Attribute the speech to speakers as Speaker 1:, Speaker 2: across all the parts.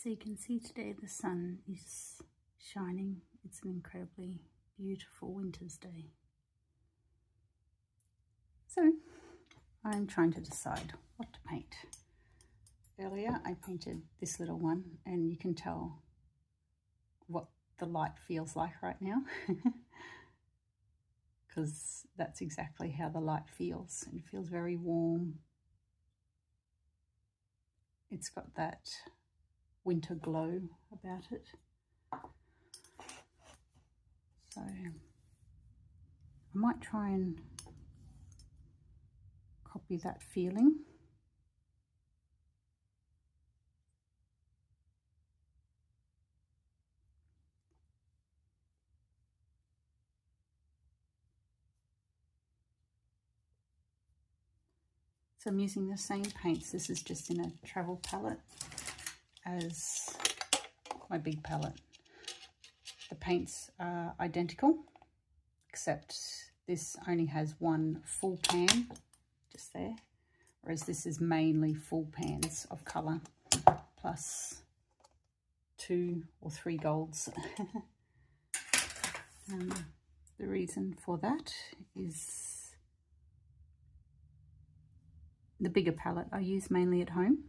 Speaker 1: So you can see today the sun is shining. It's an incredibly beautiful winter's day. So I'm trying to decide what to paint. Earlier I painted this little one, and you can tell what the light feels like right now because that's exactly how the light feels. It feels very warm. It's got that winter glow about it. So I might try and copy that feeling. So I'm using the same paints. This is just in a travel palette as my big palette. The paints are identical, except this only has one full pan just there, whereas this is mainly full pans of colour plus 2 or 3 golds. The reason for that is the bigger palette I use mainly at home,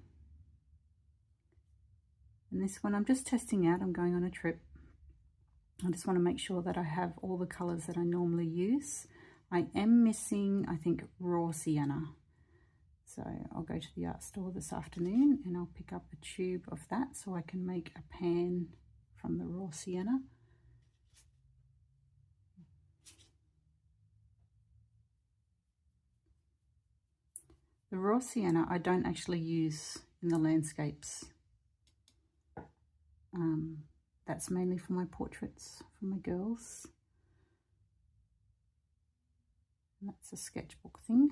Speaker 1: and this one I'm just testing out. I'm going on a trip. I just want to make sure that I have all the colours that I normally use. I am missing, I think, raw sienna. So I'll go to the art store this afternoon and I'll pick up a tube of that so I can make a pan from the raw sienna. The raw sienna I don't actually use in the landscapes. That's mainly for my portraits for my girls. And that's a sketchbook thing.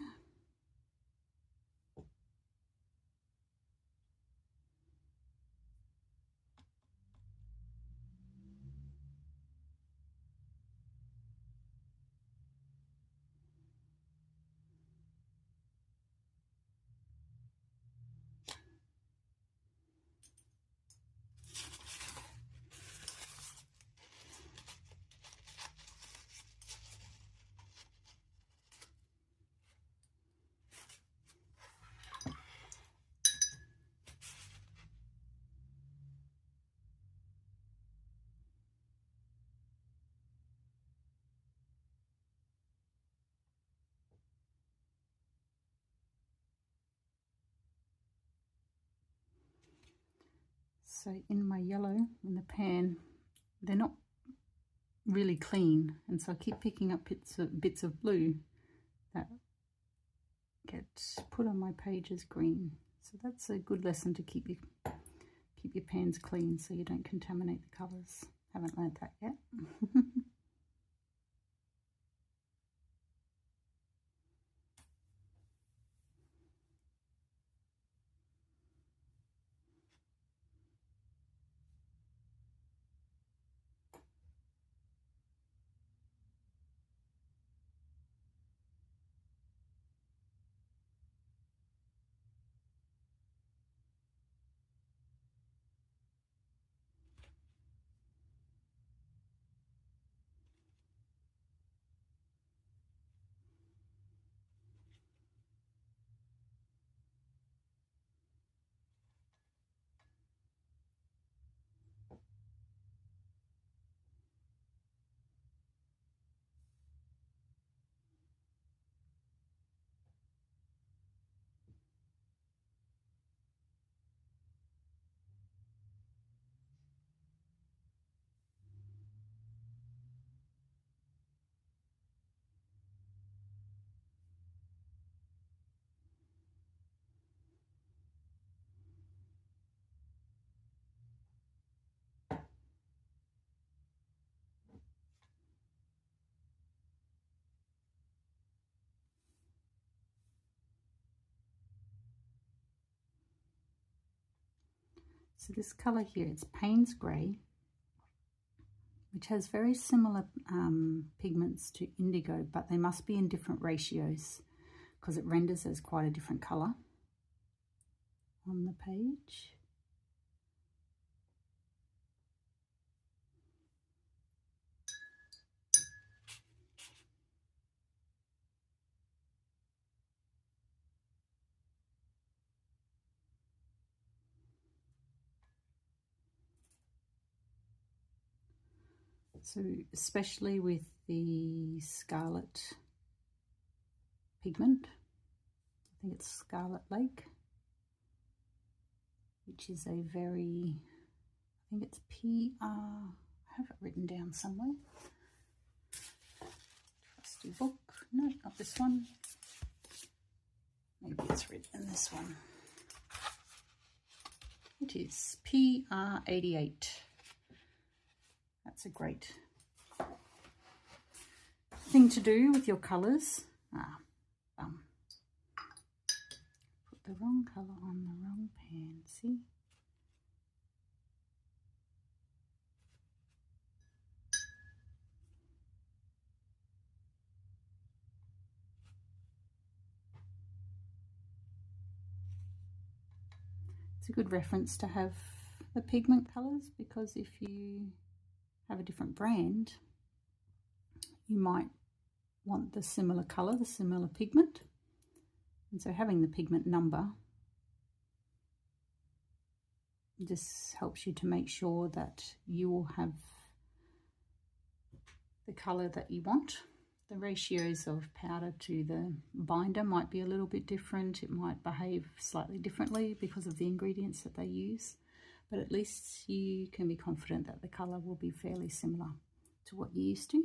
Speaker 1: So in my yellow, in the pan, they're not really clean, and so I keep picking up bits of blue that get put on my page as green. So that's a good lesson to keep your pans clean so you don't contaminate the colours. Haven't learned that yet. So this colour here, it's Payne's Grey, which has very similar pigments to indigo, but they must be in different ratios because it renders as quite a different colour on the page. So especially with the Scarlet pigment, I think it's Scarlet Lake, which is a very, I think it's PR, I have it written down somewhere. Trusty book, no, not this one. Maybe it's written in this one. It is PR88. That's a great thing to do with your colours. Put the wrong colour on the wrong pan, see? It's a good reference to have the pigment colours, because if you have a different brand, you might want the similar colour, the similar pigment. And so having the pigment number just helps you to make sure that you will have the colour that you want. The ratios of powder to the binder might be a little bit different. It might behave slightly differently because of the ingredients that they use, but at least you can be confident that the colour will be fairly similar to what you're used to.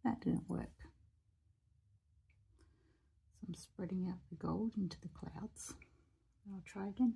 Speaker 1: That didn't work. So I'm spreading out the gold into the clouds. I'll try again.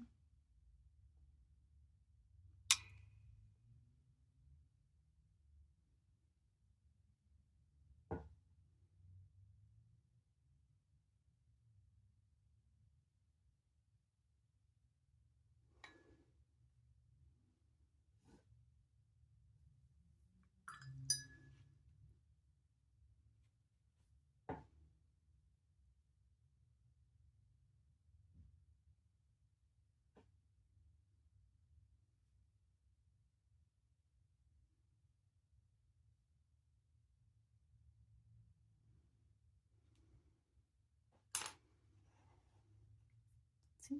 Speaker 1: See?